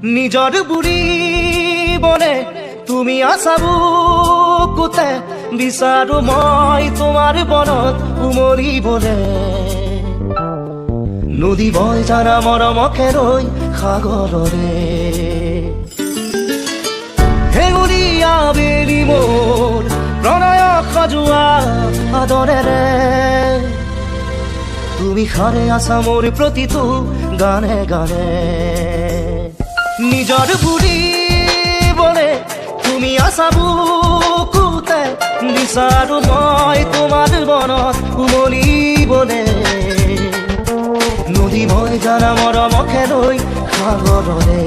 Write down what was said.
নিজৰ বুঢ়ী বনে তুমি আছা বুকুতে বিচাৰো মই তোমাৰ বনত উমলিবলে নদী বৈ জানা মৰমকে ৰৈ সাগৰৰে হেঙুলীয়া বেলি মোৰ প্ৰণয় সজোৱা আদৰেৰে তুমি সাৰে আছা মোৰ প্ৰতিটো গানে গানে নিজৰ বুঢ়ী বনে তুমি আছা বুকুতে বিচাৰো মই তোমাৰ বনত উমলিবলে নদী মই জানা মৰমকে লৈ সাগৰৰে